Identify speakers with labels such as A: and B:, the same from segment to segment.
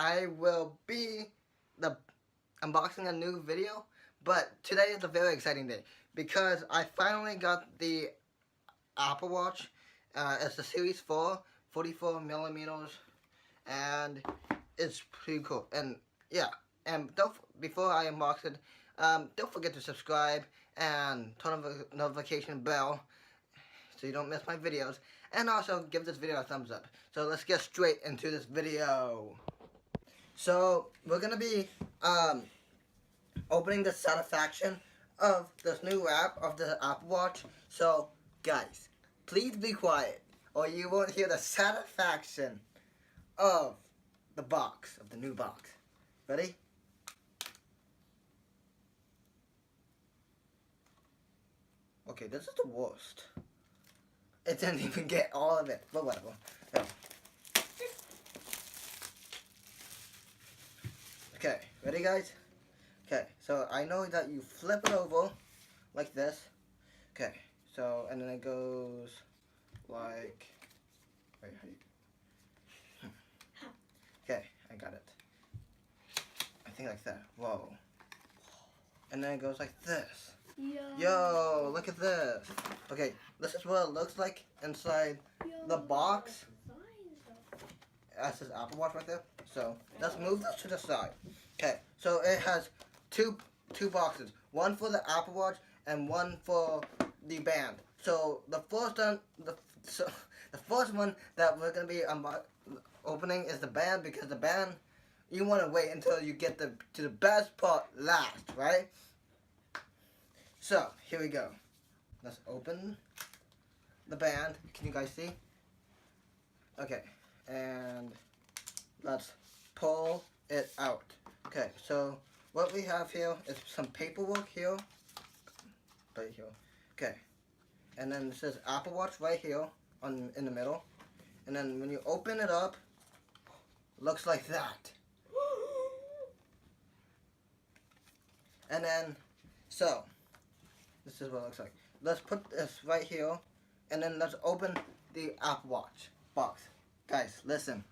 A: I will be unboxing a new video, but today is a very exciting day because I finally got the Apple Watch. It's the Series 4, 44 millimeters, and it's pretty cool. And yeah, and before I unbox it, don't forget to subscribe and turn on the notification bell so you don't miss my videos. And also give this video a thumbs up. So let's get straight into this video. So we're gonna be opening the satisfaction of this new app of the Apple Watch. So guys, please be quiet or you won't hear the satisfaction of the box, of the new box. Ready? Okay, this is the worst. It didn't even get all of it, but whatever. Yeah. Okay, ready guys? Okay, so I know that you flip it over like this. Okay, so, and then it goes like, wait, how do you, okay, I got it. I think like that, whoa. And then it goes like this. Yo, look at this. Okay, this is what it looks like inside the box. That says Apple Watch right there. So let's move this to the side. Okay, so it has two boxes. One for the Apple Watch and one for the band. So the first one that we're gonna be opening is the band, because the band you want to wait until you get to the best part last, right? So here we go. Let's open the band. Can you guys see? Okay, and let's pull it out. Okay, so what we have here is some paperwork here. Right here. Okay, and then it says Apple Watch right here in the middle. And then when you open it up, it looks like that. And then, so this is what it looks like. Let's put this right here, and then let's open the Apple Watch box. Guys, listen.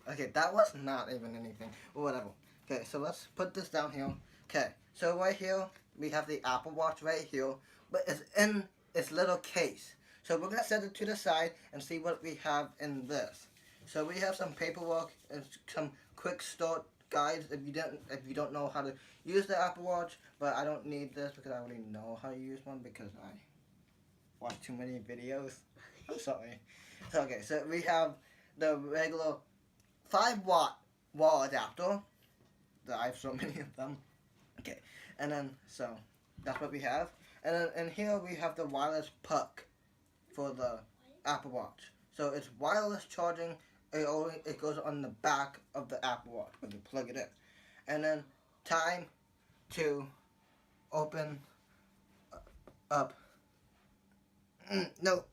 A: Okay, that was not even anything, or whatever. Okay, so let's put this down here. Okay, so right here, we have the Apple Watch right here, but it's in its little case. So we're gonna set it to the side and see what we have in this. So we have some paperwork and some quick start guides if you don't know how to use the Apple Watch, but I don't need this because I already know how to use one because I watch too many videos. I'm sorry. So okay, so we have the regular 5-watt wall adapter. I have so many of them. Okay, and then so that's what we have. And then in here we have the wireless puck for the Apple Watch. So it's wireless charging. It goes on the back of the Apple Watch when you plug it in. And then time to open up. No.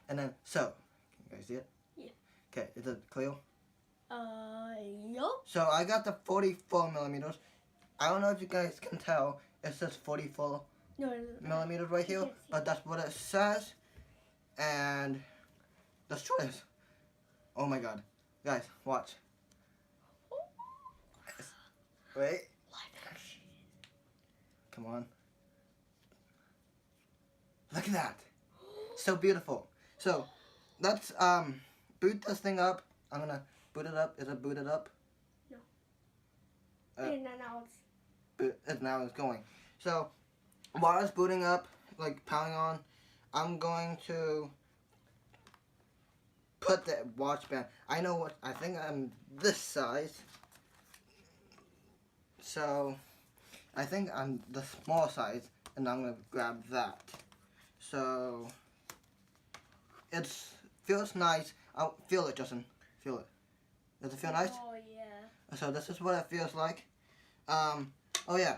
A: And then so, can you guys see it?
B: Yeah.
A: Okay, is it clear?
B: Yup.
A: So I got the 44 millimeters. I don't know if you guys can tell. It says 44 millimeters right here, but that's what it says. And let's try this. Oh my god. Guys, watch. Wait. Come on. Look at that. So beautiful. So let's boot this thing up. I'm gonna boot it up. Is it booted up?
B: No.
A: Now it's going. So while it's booting up, like powering on, I'm going to put the watch band. I know what, I think I'm this size. So I think I'm the small size, and I'm gonna grab that. So it feels nice. Oh, feel it, Justin. Feel it. Does it feel nice?
B: Oh yeah.
A: So this is what it feels like. Oh yeah.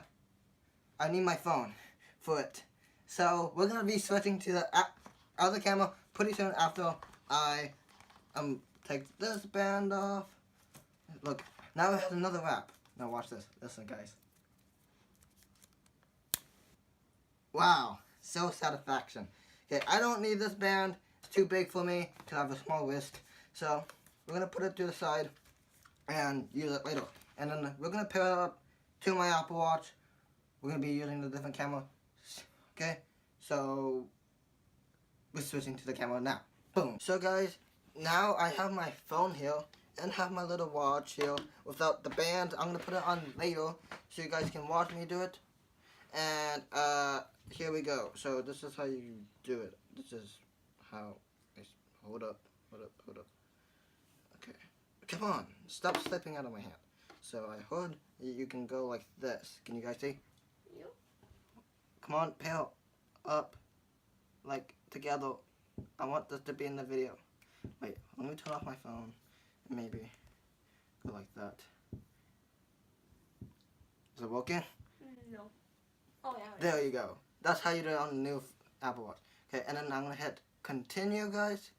A: I need my phone for it. So we're gonna be switching to the other camera pretty soon after I take this band off. Look, now it has another wrap. Now watch this. Listen, guys. Wow, so satisfaction. Okay, I don't need this band. It's too big for me because I have a small wrist. So we're gonna put it to the side and use it later. And then we're gonna pair it up to my Apple Watch. We're gonna be using the different camera. Okay, so we're switching to the camera now. Boom. So guys, now I have my phone here and have my little watch here without the band. I'm gonna put it on later so you guys can watch me do it. And here we go. So this is how you do it. This is how. Hold up. Okay. Come on. Stop slipping out of my hand. So I heard you can go like this. Can you guys see?
B: Yep.
A: Come on, pair up like together. I want this to be in the video. Wait, let me turn off my phone and maybe go like that. Is it working?
B: No. Oh yeah.
A: There you go. That's how you do it on the new Apple Watch. Okay, and then I'm gonna hit continue, guys.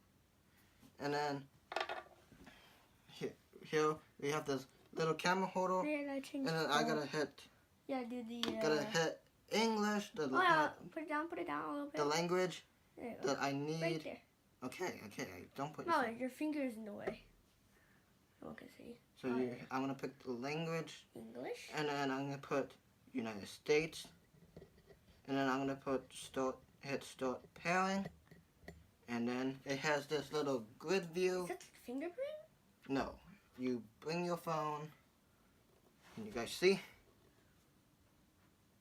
A: And then here we have this little camera holder.
B: Yeah, I changed.
A: And then I gotta hit.
B: Yeah, do the.
A: Gotta hit English.
B: Oh yeah, put it down a little bit.
A: The language
B: There you go.
A: that I need.
B: Right there.
A: Okay. Don't put.
B: No, your finger is in the way. No one can see.
A: So I'm gonna pick the language.
B: English.
A: And then I'm gonna put United States. And then I'm gonna put hit start pairing. And then it has this little grid view.
B: Is that fingerprint?
A: No, you bring your phone. Can you guys see?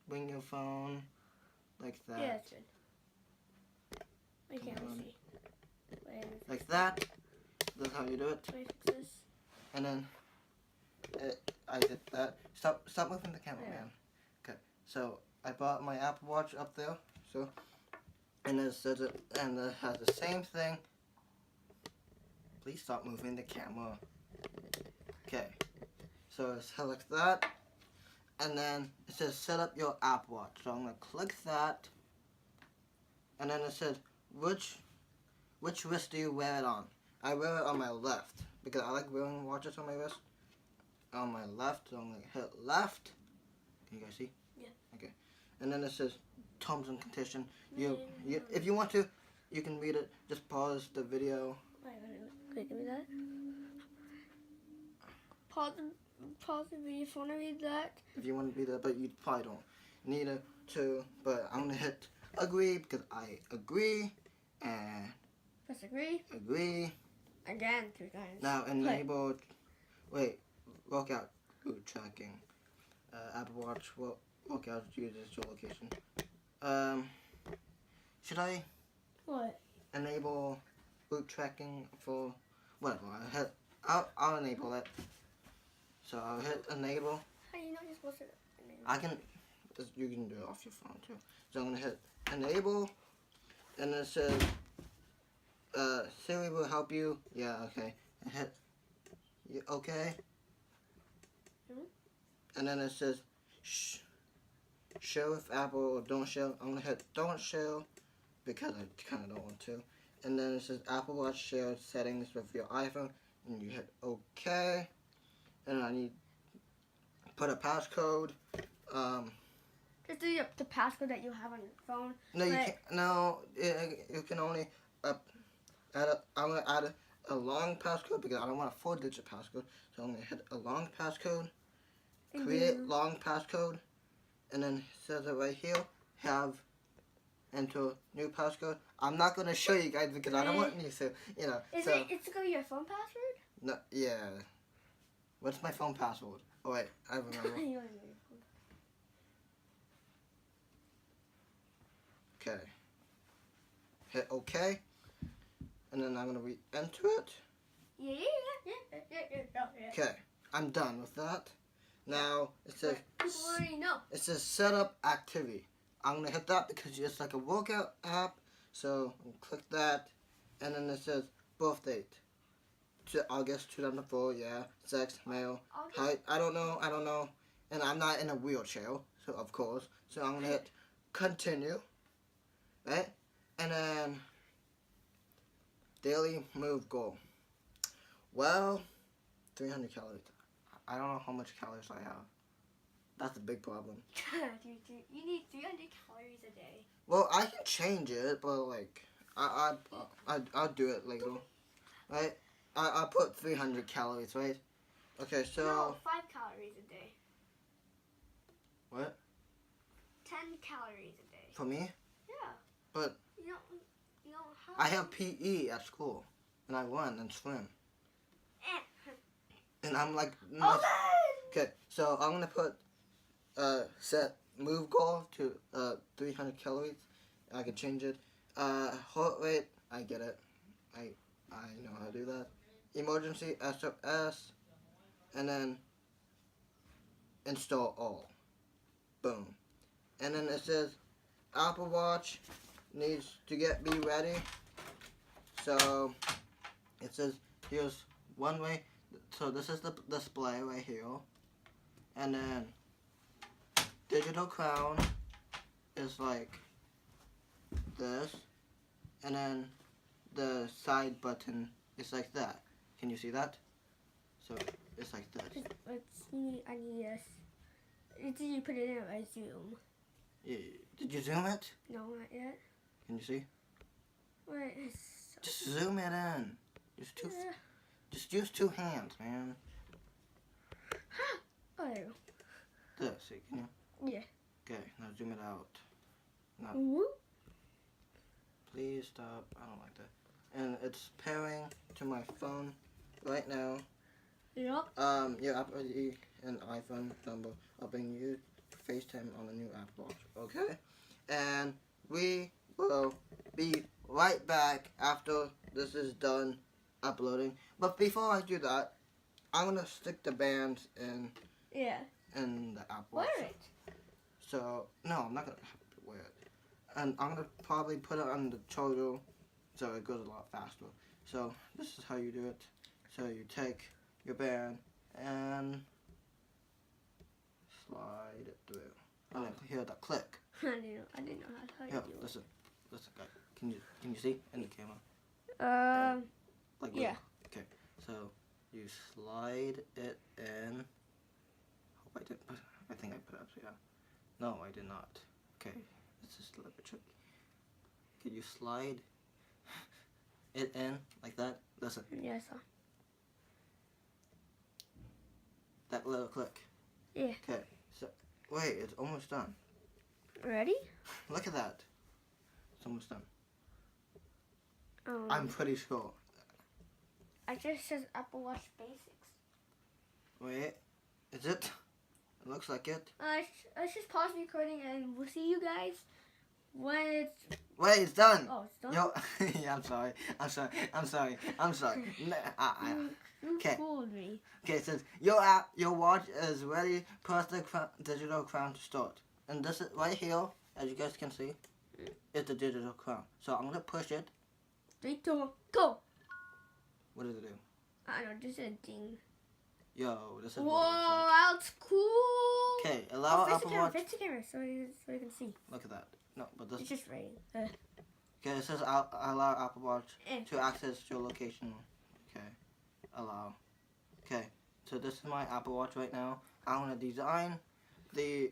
A: Bring your phone like that.
B: Yeah, that's good. I can't
A: Come on.
B: see. Wait,
A: Like that. That's how you do it.
B: wait, fix this.
A: And then I did that. Stop moving the camera,
B: Yeah.
A: man. Okay, so I bought my Apple Watch up there. So, and it says it, and it has the same thing. Please stop moving the camera. Okay, so it selects that, and then it says set up your Apple Watch. So I'm gonna click that, and then it says which wrist do you wear it on? I wear it on my left because I like wearing watches on my wrist. On my left, so I'm gonna hit left. Can you guys see?
B: Yeah.
A: Okay, and then it says terms and condition. If you want to, you can read it. Just pause the video.
B: Wait, give me that. Pause the video if you want to read that.
A: If you want to read that, but you probably don't need it to. But I'm gonna hit agree because I agree and
B: Press agree.
A: agree.
B: Again, 3 times.
A: Now enable. Wait, workout route tracking. Apple Watch workout uses your location. Should I
B: What?
A: enable route tracking for whatever? I'll enable it. So I'll hit enable.
B: How do you know you're supposed to?
A: You can do it off your phone too. So I'm gonna hit enable, and it says Siri will help you. Yeah, okay. And hit okay. And then it says show if Apple or don't show. I'm gonna hit don't show because I kind of don't want to. And then it says Apple Watch share settings with your iPhone, and you hit OK. And I need to put a passcode.
B: Just do the passcode that you have on your phone.
A: No, you can't. No, you can only I'm gonna add a long passcode because I don't want a 4-digit passcode. So I'm gonna hit a long passcode. Create long passcode, and then it says it right here. Have enter new passcode. I'm not gonna show you guys because I don't want you to,
B: It's gonna be your phone password?
A: No, yeah. What's my phone password? Oh wait, I remember.
B: You don't know your phone.
A: Okay. Hit OK, and then I'm gonna re-enter it.
B: Yeah.
A: Okay, I'm done with that. Now it says
B: People already know.
A: it says setup activity. I'm gonna hit that because it's like a workout app. So I'm gonna click that, and then it says birth date. August 2004. Yeah, sex, male, height. I don't know. And I'm not in a wheelchair, so of course. So I'm gonna hit continue, right? And then daily move goal. Well, 300 calories. I don't know how much calories I have. That's a big problem.
B: You need 300 calories a day.
A: Well, I can change it, but like I'll do it later, right? I put 300 calories, right? Okay, so
B: No, 5 calories a day.
A: what
B: 10 calories a day.
A: for me?
B: Yeah.
A: But
B: you don't have.
A: I have PE at school, and I run and swim, and I'm like. Okay, so I'm gonna put set move goal to 300 calories. I can change it. Heart rate, I get it. I know how to do that. Emergency SOS, and then install all. Boom. And then it says Apple Watch needs to be ready. So it says here's one way. So this is the display right here, and then digital crown is like this, and then the side button is like that. Can you see that? So it's like this.
B: Let's see. I need this. Did you put it in my Zoom?
A: Yeah. Did you zoom it?
B: No, not yet.
A: Can you see?
B: Where is?
A: Just zoom it in. Just use two hands, man.
B: Oh.
A: This, see, can you?
B: Yeah.
A: Okay, now zoom it out. Now,
B: Ooh.
A: please stop. I don't like that. And it's pairing to my phone right now.
B: Yep.
A: Your Apple ID and iPhone number are being used to FaceTime on the new Apple Watch. Okay? And we will be right back after this is done uploading. But before I do that, I'm gonna stick the bands in the Apple Watch.
B: Wear it.
A: So no, I'm not gonna have to wear it. And I'm gonna probably put it on the charger so it goes a lot faster. So this is how you do it. So you take your band and slide it through. And then hear the click.
B: I didn't know how to
A: Yeah,
B: do it.
A: listen, guys. Can you see in the camera? Like
B: yeah.
A: Okay, so you slide it in. Hope I didn't. I think I put it upside down. No, I did not. Okay, this is a little bit tricky. Can you slide it in like that? Listen.
B: Yes.
A: That little click.
B: Yeah.
A: Okay, so wait, it's almost done.
B: Ready?
A: Look at that. It's almost done. I'm pretty sure.
B: It just says Apple Watch Basics.
A: Wait, is it? It looks like it.
B: Let's just pause the recording and we'll see you guys when it's.
A: Wait, it's done.
B: Oh, it's done.
A: Yo, yeah, I'm sorry.
B: You
A: Okay.
B: fooled me.
A: Okay, it says your watch is ready. Press the digital crown to start. And this is right here, as you guys can see, is the digital crown. So I'm gonna push it.
B: 3, 2, 1, go.
A: What does it do?
B: I don't know, just a ding.
A: Yo, this is
B: Whoa,
A: what it looks
B: that's cool.
A: like. Okay, allow
B: face
A: Apple
B: the camera,
A: Watch.
B: face the camera, so you can see.
A: Look at that. No, but this.
B: It's just raining.
A: Okay, it says allow Apple Watch
B: And
A: to access your location. Okay, allow. Okay, so this is my Apple Watch right now. I'm gonna design the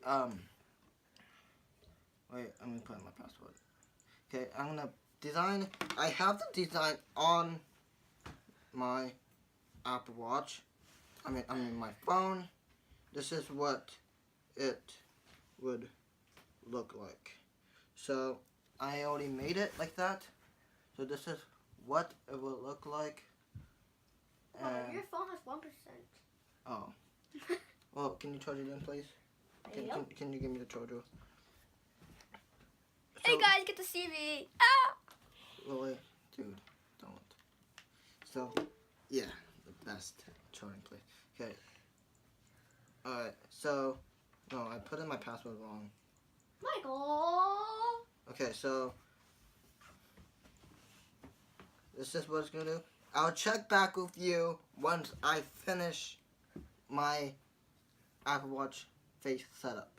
A: Wait, I'm gonna put in my password. Okay, I'm gonna design. I have the design on my Apple Watch. I mean my phone. This is what it would look like. So I already made it like that. So this is what it will look like.
B: your phone has 1%.
A: Oh. Well, can you charge it in, please? Can you give me the charger?
B: Hey guys, get to see me. Ah!
A: Lily, dude, don't. So, yeah, the best charging place. Okay. Alright, so, no, I put in my password wrong.
B: Michael.
A: Okay, so, this is what it's gonna do. I'll check back with you once I finish my Apple Watch face setup.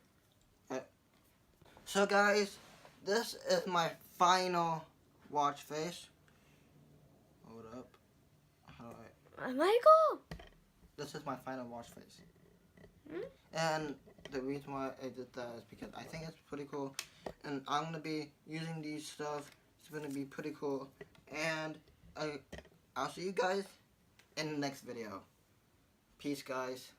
A: Okay. So, guys, this is my final watch face. Hold up. How do I...
B: Michael.
A: This is my final watch face.
B: Hmm?
A: And the reason why I did that is because I think it's pretty cool. And I'm going to be using these stuff. It's going to be pretty cool. And I'll see you guys in the next video. Peace, guys.